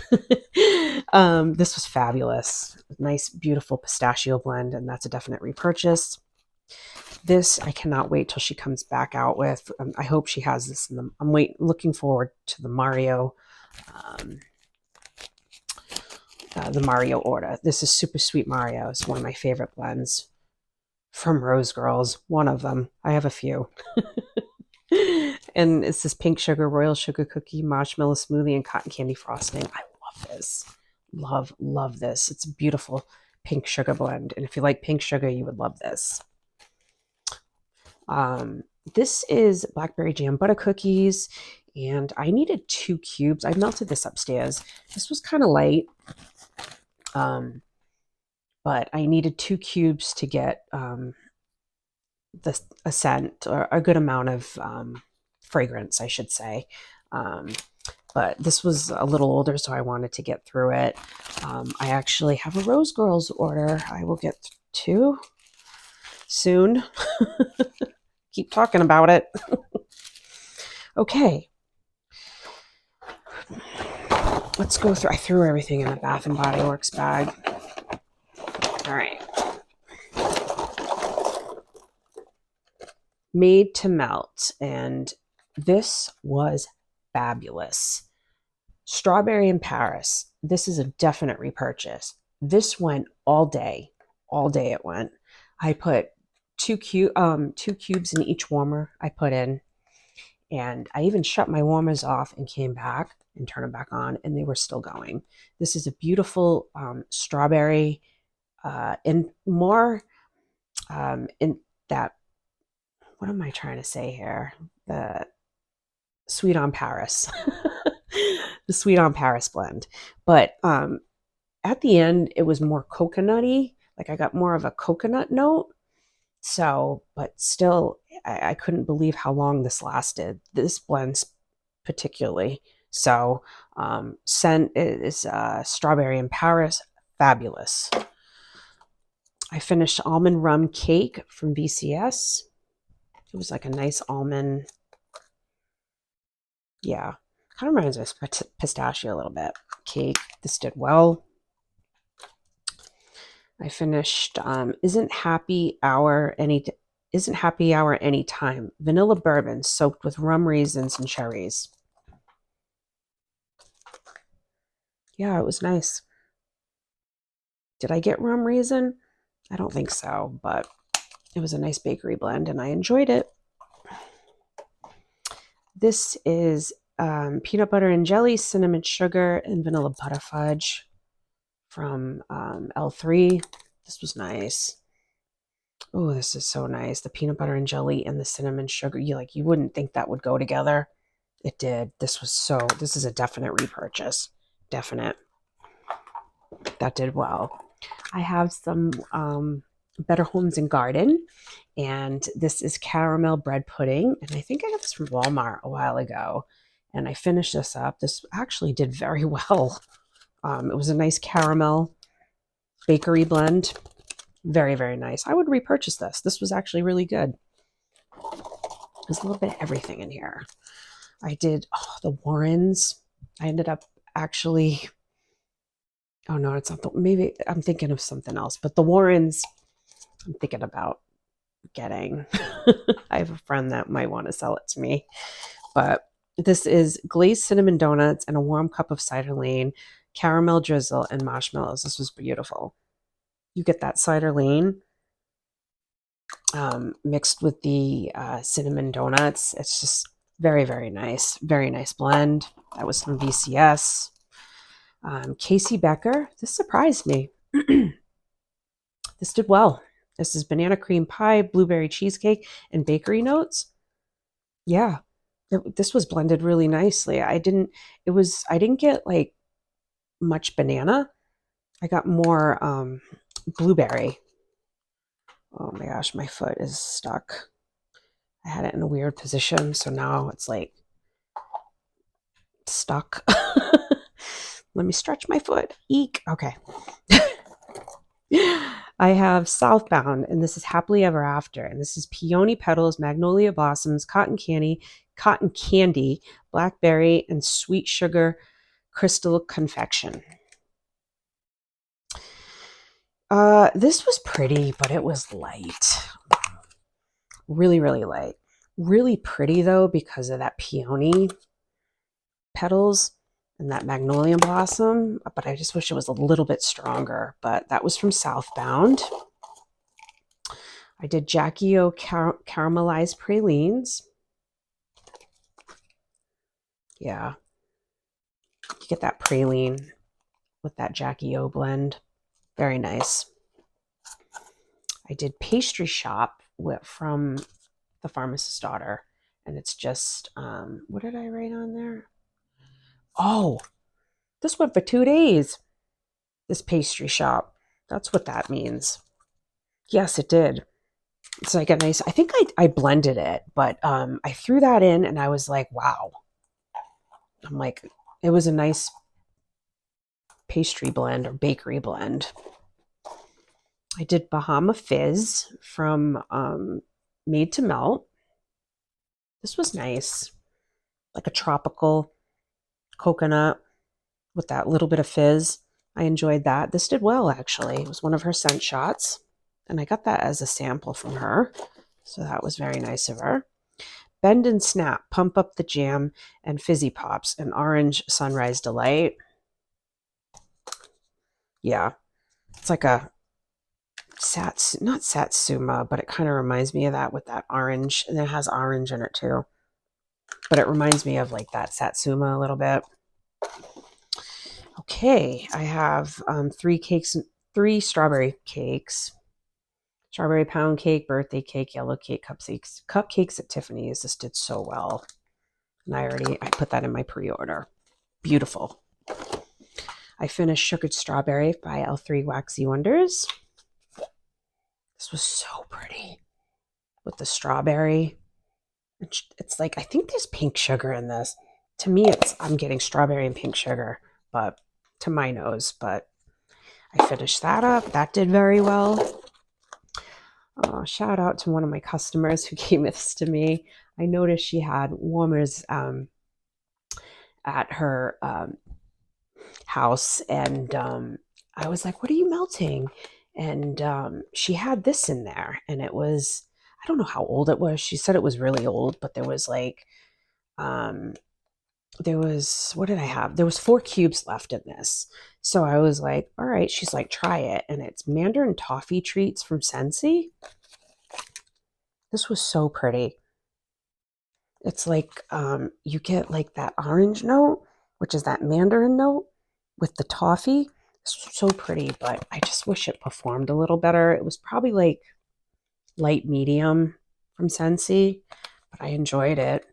This was fabulous. Nice, beautiful pistachio blend, and that's a definite repurchase. This, I cannot wait till she comes back out with. I hope she has this in the. I'm looking forward to the Mario order. This is Super Sweet Mario. It's one of my favorite blends from Rose Girls. One of them. I have a few. And it's this pink sugar, royal sugar cookie, marshmallow smoothie, and cotton candy frosting. I love this. Love this. It's a beautiful pink sugar blend. And if you like pink sugar, you would love this. This is blackberry jam butter cookies, and I needed 2 cubes. I melted this upstairs. This was kind of light. But I needed 2 cubes to get a scent, or a good amount of fragrance, I should say. But this was a little older, so I wanted to get through it. I actually have a Rose Girls order I will get to soon. Keep talking about it. Okay. Let's go through. I threw everything in the Bath and Body Works bag. All right. Made to Melt, and this was fabulous. Strawberry in Paris. This is a definite repurchase. This went all day. All day it went. I put 2 cubes in each warmer I put in, and I even shut my warmers off and came back and turned them back on, and they were still going. This is a beautiful strawberry, and more in that. What am I trying to say here? The Sweet on Paris. The Sweet on Paris blend. But at the end, it was more coconutty. Like I got more of a coconut note. So, but still, I couldn't believe how long this lasted. This blends particularly. So, scent is Strawberry in Paris. Fabulous. I finished Almond Rum Cake from VCS. It was like a nice almond. Yeah. Kind of reminds me of pistachio a little bit. Cake. This did well. I finished Isn't Happy Hour Anytime. Vanilla bourbon soaked with rum, raisins, and cherries. Yeah, it was nice. Did I get rum raisin? I don't think so, but it was a nice bakery blend and I enjoyed it. This is peanut butter and jelly, cinnamon sugar, and vanilla butter fudge from L3. This was nice. Oh, this is so nice. The peanut butter and jelly and the cinnamon sugar. You wouldn't think that would go together. It did. This is a definite repurchase. Definite. That did well. I have some Better Homes and Garden, and this is caramel bread pudding. And I think I got this from Walmart a while ago, and I finished this up. This actually did very well. It was a nice caramel bakery blend. Very, very nice. I would repurchase this. This was actually really good. There's a little bit of everything in here. I did the Warrens. I ended up actually, oh no, it's not maybe I'm thinking of something else, but the Warrens I'm thinking about getting. I have a friend that might want to sell it to me, but this is glazed cinnamon donuts and a warm cup of cider lane, caramel drizzle, and marshmallows. This was beautiful. You get that cider lane mixed with the cinnamon donuts. It's just very, very nice. Very nice blend. That was from VCS. Casey Becker. This surprised me. This did well. This is banana cream pie, blueberry cheesecake, and bakery notes. Yeah, this was blended really nicely. I didn't get like much banana. I got more blueberry. Oh my gosh, my foot is stuck. I had it in a weird position, so now it's like stuck. Let me stretch my foot. Eek. Okay. I have Southbound, and this is Happily Ever After, and this is peony petals, magnolia blossoms, cotton candy, blackberry, and sweet sugar crystal confection. This was pretty, but it was light. Really, really light. Really pretty though because of that peony petals and that magnolia blossom, but I just wish it was a little bit stronger. But that was from Southbound. I did Jackie O caramelized pralines. Yeah. You get that praline with that Jackie O blend. Very nice. I did Pastry Shop from The Pharmacist's Daughter. And it's just, what did I write on there? Oh, this went for 2 days. This Pastry Shop. That's what that means. Yes, it did. It's like a nice, I think I blended it, but I threw that in and I was like, wow. I'm like, it was a nice pastry blend or bakery blend. I did Bahama Fizz from Made to Melt. This was nice. Like a tropical coconut with that little bit of fizz. I enjoyed that. This did well, actually. It was one of her scent shots. And I got that as a sample from her. So that was very nice of her. Bend and Snap, Pump Up the Jam, and Fizzy Pops, an Orange Sunrise Delight. Yeah. It's like a not satsuma, but it kind of reminds me of that with that orange. And it has orange in it too. But it reminds me of like that satsuma a little bit. Okay, I have 3 strawberry cakes. Strawberry pound cake, birthday cake, yellow cake, cupcakes at Tiffany's. This did so well. And I put that in my pre-order. Beautiful. I finished Sugared Strawberry by L3 Waxy Wonders. This was so pretty with the strawberry. It's like, I think there's pink sugar in this. To me, I'm getting strawberry and pink sugar, but to my nose. But I finished that up. That did very well. Shout out to one of my customers who gave this to me. I noticed she had warmers at her house, and I was like, what are you melting? And she had this in there, and it was, I don't know how old it was. She said it was really old, but there was like there was, what did I have? There was 4 cubes left in this. So I was like, all right, she's like, try it. And it's Mandarin Toffee Treats from Scentsy. This was so pretty. It's like you get like that orange note, which is that mandarin note with the toffee. It's so pretty, but I just wish it performed a little better. It was probably like light medium from Scentsy, but I enjoyed it.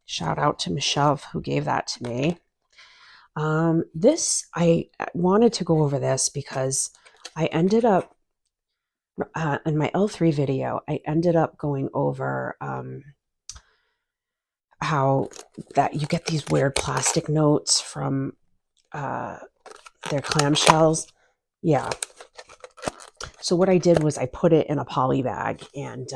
Shout out to Michelle who gave that to me. This, I wanted to go over this because I ended up, in my L3 video, I ended up going over how that you get these weird plastic notes from their clamshells. Yeah. So what I did was I put it in a poly bag, and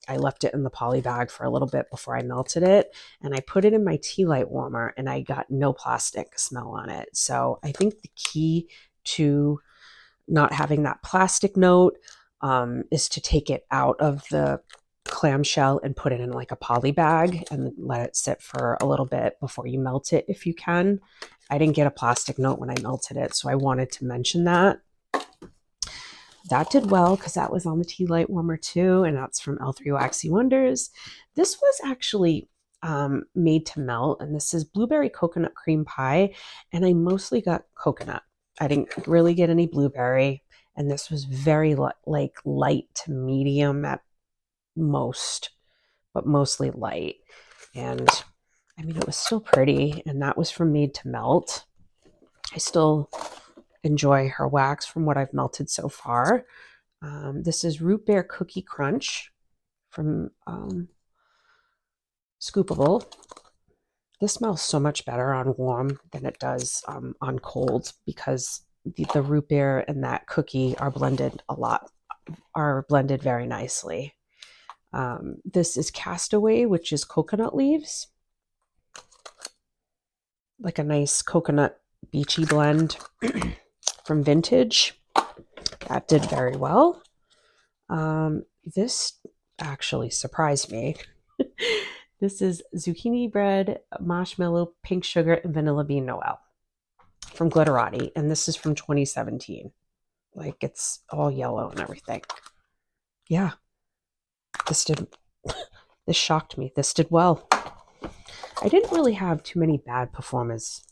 I left it in the poly bag for a little bit before I melted it. And I put it in my tea light warmer, and I got no plastic smell on it. So I think the key to not having that plastic note is to take it out of the clamshell and put it in like a poly bag and let it sit for a little bit before you melt it if you can. I didn't get a plastic note when I melted it, so I wanted to mention that. That did well because that was on the tea light warmer too, and that's from L3 Waxy Wonders. This was actually made to melt, and this is blueberry coconut cream pie, and I mostly got coconut. I didn't really get any blueberry, and this was very like light to medium at most, but mostly light. And I mean, it was still pretty, and that was from Made to Melt. I still enjoy her wax from what I've melted so far. This is Root Beer Cookie Crunch from Scoopable. This smells so much better on warm than it does on cold because the root beer and that cookie are blended very nicely. This is Castaway, which is coconut leaves. Like a nice coconut beachy blend from Vintage. That did very well. This actually surprised me. This is Zucchini Bread, Marshmallow, Pink Sugar, and Vanilla Bean Noel from Glitterati. And this is from 2017. Like, it's all yellow and everything. Yeah. This shocked me. This did well. I didn't really have too many bad performers.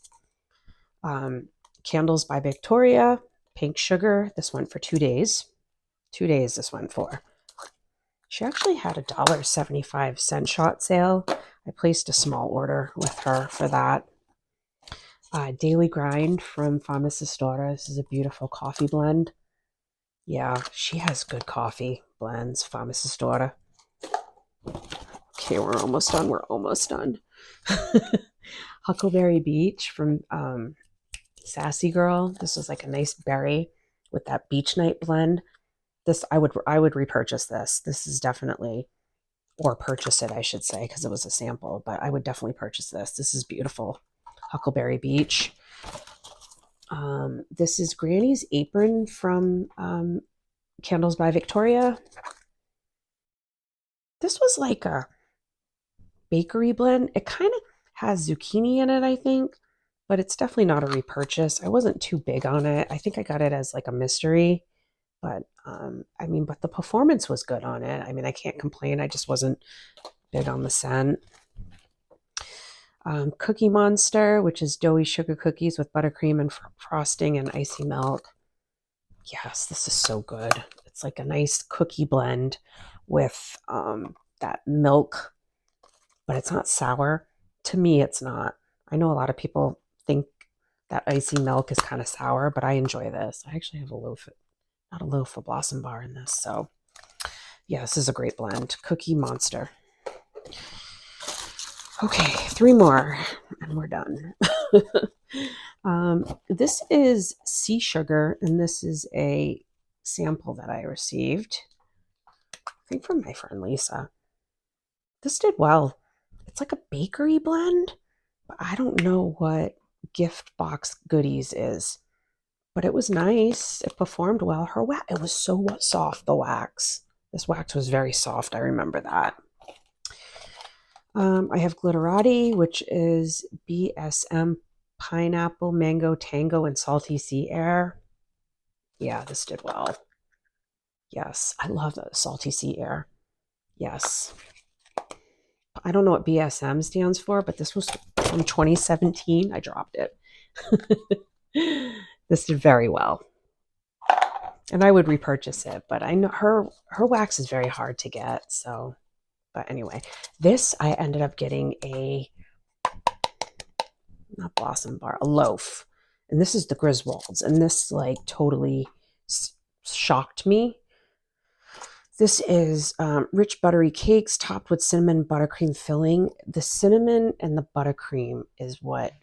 Candles by Victoria, Pink Sugar. This went for 2 days. 2 days this went for. She actually had a $1.75 shot sale. I placed a small order with her for that. Daily Grind from Pharmacist Daughter. This is a beautiful coffee blend. Yeah, she has good coffee blends, Pharmacist Daughter. Okay, we're almost done. We're almost done. Huckleberry Beach from Sassy Girl. This is like a nice berry with that beach night blend. This I would repurchase this. This is definitely, or purchase it, I should say, because it was a sample, but I would definitely purchase this. This is beautiful. Huckleberry Beach. This is Granny's Apron from Candles by Victoria. This was like a bakery blend. It kind of has zucchini in it, I think, but it's definitely not a repurchase. I wasn't too big on it. I think I got it as like a mystery, but I mean, but the performance was good on it. I mean, I can't complain. I just wasn't big on the scent. Cookie Monster, which is doughy sugar cookies with buttercream and frosting and icy milk. Yes, this is so good. It's like a nice cookie blend with that milk, but it's not sour. To me, it's not. I know a lot of people think that icy milk is kind of sour, but I enjoy this. I actually have not a loaf, a Blossom Bar in this. So yeah, this is a great blend. Cookie Monster. Okay, 3 more and we're done. This is Sea Sugar, and this is a sample that I received, I think from my friend Lisa. This did well. It's like a bakery blend, but I don't know what gift box goodies is. But it was nice. It performed well. Her wax, it was so soft, the wax. This wax was very soft. I remember that. I have glitterati, which is BSM pineapple, mango, tango, and salty sea air. Yeah, this did well. Yes, I love the salty sea air. Yes. I don't know what BSM stands for, but this was from 2017. I dropped it. This did very well. And I would repurchase it, but I know her wax is very hard to get, so but anyway, this I ended up getting a not blossom bar, a loaf. And this is the Griswolds, and this like totally shocked me. This is rich buttery cakes topped with cinnamon buttercream filling. The cinnamon and the buttercream is what,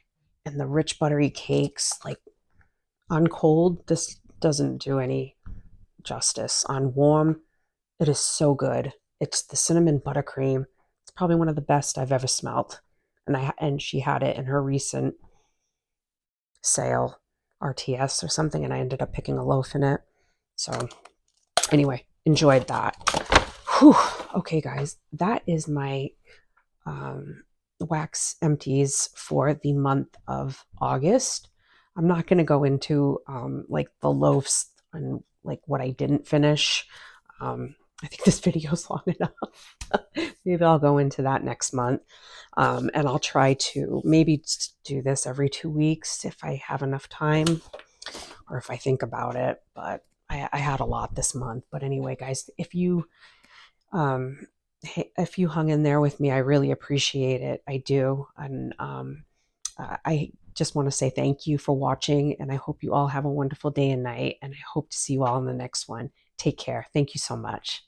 and the rich buttery cakes, like on cold, this doesn't do any justice. On warm, it is so good. It's the cinnamon buttercream. It's probably one of the best I've ever smelled. And she had it in her recent sale, RTS or something, and I ended up picking a loaf in it. So anyway, enjoyed that. Whew. Okay, guys, that is my wax empties for the month of August. I'm not going to go into like the loaves and like what I didn't finish. I think this video is long enough. Maybe I'll go into that next month. And I'll try to maybe do this every 2 weeks if I have enough time or if I think about it. But I had a lot this month. But anyway, guys, um, if you hung in there with me, I really appreciate it. I do. And I just want to say thank you for watching. And I hope you all have a wonderful day and night. And I hope to see you all in the next one. Take care. Thank you so much.